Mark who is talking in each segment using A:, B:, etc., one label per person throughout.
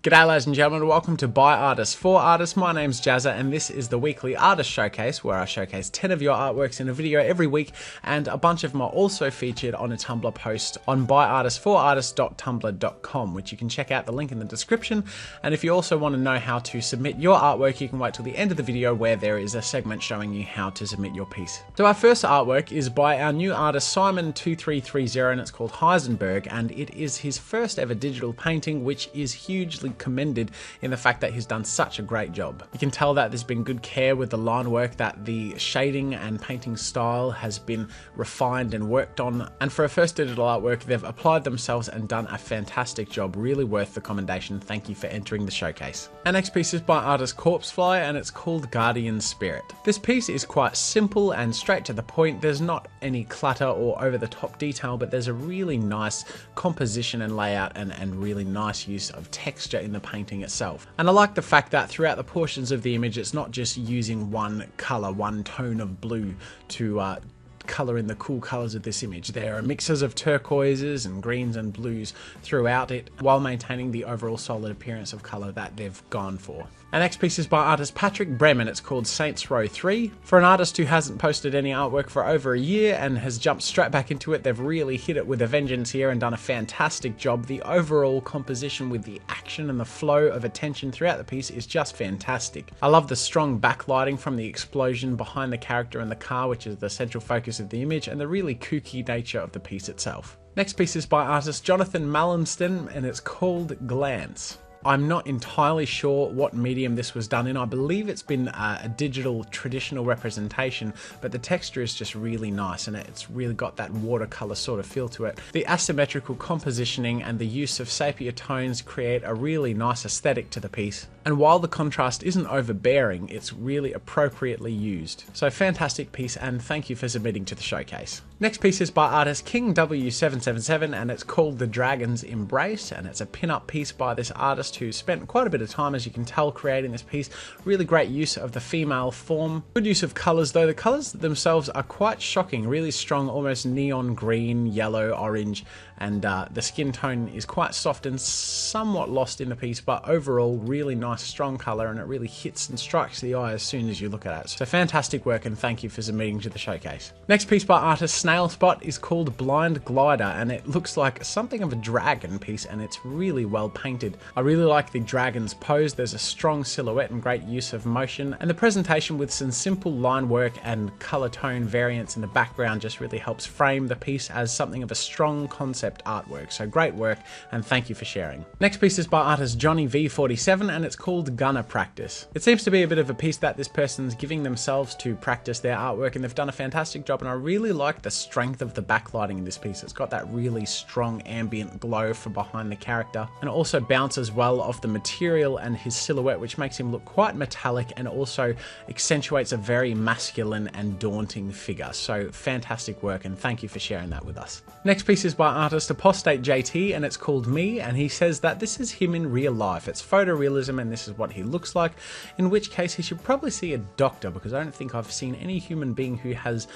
A: G'day ladies and gentlemen, welcome to By Artists for Artists. My name's Jazza and this is the weekly artist showcase where I showcase 10 of your artworks in a video every week, and a bunch of them are also featured on a Tumblr post on byartistforartists.tumblr.com, which you can check out the link in the description. And if you also want to know how to submit your artwork, you can wait till the end of the video where there is a segment showing you how to submit your piece. So our first artwork is by our new artist Simon2330 and it's called Heisenberg, and it is his first ever digital painting, which is hugely commended in the fact that he's done such a great job. You can tell that there's been good care with the line work, that the shading and painting style has been refined and worked on, and for a first digital artwork they've applied themselves and done a fantastic job. Really worth the commendation. Thank you for entering the showcase. Our next piece is by artist Corpsefly and it's called Guardian Spirit. This piece is quite simple and straight to the point. There's not any clutter or over the top detail, but there's a really nice composition and layout and really nice use of texture in the painting itself. And I like the fact that throughout the portions of the image it's not just using one color, one tone of blue to color in the cool colors of this image. There are mixes of turquoises and greens and blues throughout it while maintaining the overall solid appearance of color that they've gone for. Our next piece is by artist Patrick Bremen. It's called Saints Row 3. For an artist who hasn't posted any artwork for over a year and has jumped straight back into it, they've really hit it with a vengeance here and done a fantastic job. The overall composition with the action and the flow of attention throughout the piece is just fantastic. I love the strong backlighting from the explosion behind the character in the car, which is the central focus of the image, and the really kooky nature of the piece itself. Next piece is by artist Jonathan Mallinston and it's called Glance. I'm not entirely sure what medium this was done in. I believe it's been a digital traditional representation, but the texture is just really nice and it's really got that watercolor sort of feel to it. The asymmetrical compositioning and the use of sepia tones create a really nice aesthetic to the piece. And while the contrast isn't overbearing, it's really appropriately used. So fantastic piece, and thank you for submitting to the showcase. Next piece is by artist King W777 and it's called The Dragon's Embrace, and it's a pin-up piece by this artist who spent quite a bit of time, as you can tell, creating this piece. Really great use of the female form. Good use of colors though. The colors themselves are quite shocking, really strong, almost neon green, yellow, orange, and the skin tone is quite soft and somewhat lost in the piece, but overall really nice strong color, and it really hits and strikes the eye as soon as you look at it. So fantastic work, and thank you for submitting to the showcase. Next piece by artist Snail Spot is called Blind Glider, and it looks like something of a dragon piece, and it's really well painted. I really like the dragon's pose. There's a strong silhouette and great use of motion, and the presentation with some simple line work and color tone variants in the background just really helps frame the piece as something of a strong concept artwork. So great work, and thank you for sharing. Next piece is by artist Johnny V47 and it's called Gunner Practice. It seems to be a bit of a piece that this person's giving themselves to practice their artwork, and they've done a fantastic job, and I really like the strength of the backlighting in this piece. It's got that really strong ambient glow from behind the character, and it also bounces well off the material and his silhouette, which makes him look quite metallic and also accentuates a very masculine and daunting figure. So fantastic work, and thank you for sharing that with us. Next piece is by artist Apostate JT and it's called Me, and he says that this is him in real life. It's photorealism and this is what he looks like, in which case he should probably see a doctor, because I don't think I've seen any human being who has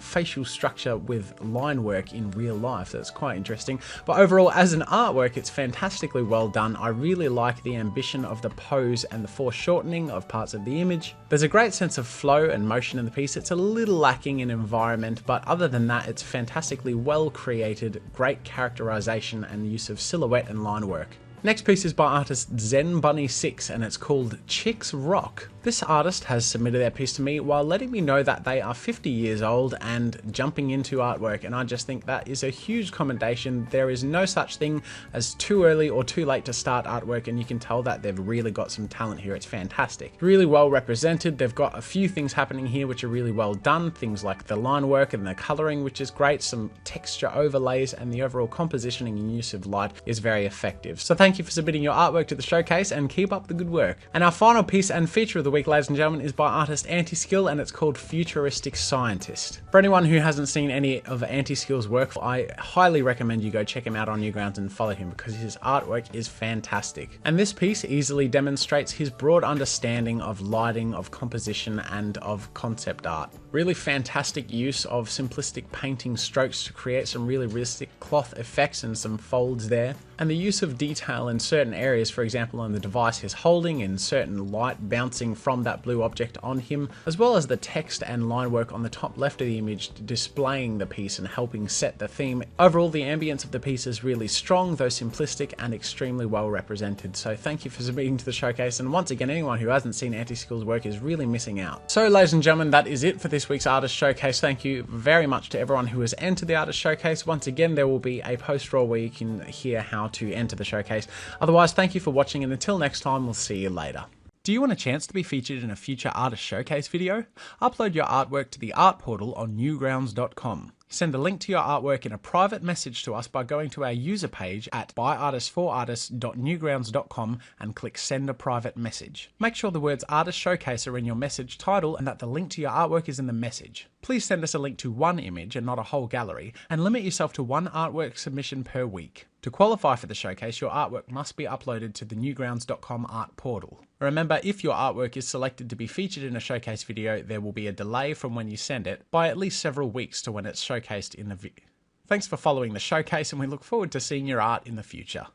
A: facial structure with line work in real life. That's quite interesting. But overall, as an artwork, it's fantastically well done. I really like the ambition of the pose and the foreshortening of parts of the image. There's a great sense of flow and motion in the piece. It's a little lacking in environment, but other than that, it's fantastically well created, great characterization and use of silhouette and line work. Next piece is by artist Zen Bunny 6 and it's called Chicks Rock. This artist has submitted their piece to me while letting me know that they are 50 years old and jumping into artwork, and I just think that is a huge commendation. There is no such thing as too early or too late to start artwork, and you can tell that they've really got some talent here. It's fantastic. Really well represented. They've got a few things happening here which are really well done. Things like the line work and the coloring, which is great, some texture overlays, and the overall compositioning and use of light is very effective. So thank you for submitting your artwork to the showcase and keep up the good work. And our final piece and feature of the week, ladies and gentlemen, is by artist Antiskill and it's called Futuristic Scientist. For anyone who hasn't seen any of Antiskill's work, I highly recommend you go check him out on Newgrounds and follow him, because his artwork is fantastic. And this piece easily demonstrates his broad understanding of lighting, of composition, and of concept art. Really fantastic use of simplistic painting strokes to create some really realistic cloth effects and some folds there. And the use of detail detail in certain areas, for example in the device he's holding, in certain light bouncing from that blue object on him, as well as the text and line work on the top left of the image displaying the piece and helping set the theme. Overall, the ambience of the piece is really strong, though simplistic and extremely well represented. So thank you for submitting to the showcase, and once again, anyone who hasn't seen Antiskill's work is really missing out. So ladies and gentlemen, that is it for this week's Artist Showcase. Thank you very much to everyone who has entered the Artist Showcase. Once again, there will be a post roll where you can hear how to enter the showcase. Otherwise, thank you for watching, and until next time, we'll see you later. Do you want a chance to be featured in a future Artist Showcase video? Upload your artwork to the art portal on newgrounds.com. Send a link to your artwork in a private message to us by going to our user page at byartistforartists.newgrounds.com and click Send a Private Message. Make sure the words Artist Showcase are in your message title and that the link to your artwork is in the message. Please send us a link to one image and not a whole gallery, and limit yourself to one artwork submission per week. To qualify for the showcase, your artwork must be uploaded to the newgrounds.com art portal. Remember, if your artwork is selected to be featured in a showcase video, there will be a delay from when you send it by at least several weeks to when it's showcased in the video. Thanks for following the showcase, and we look forward to seeing your art in the future.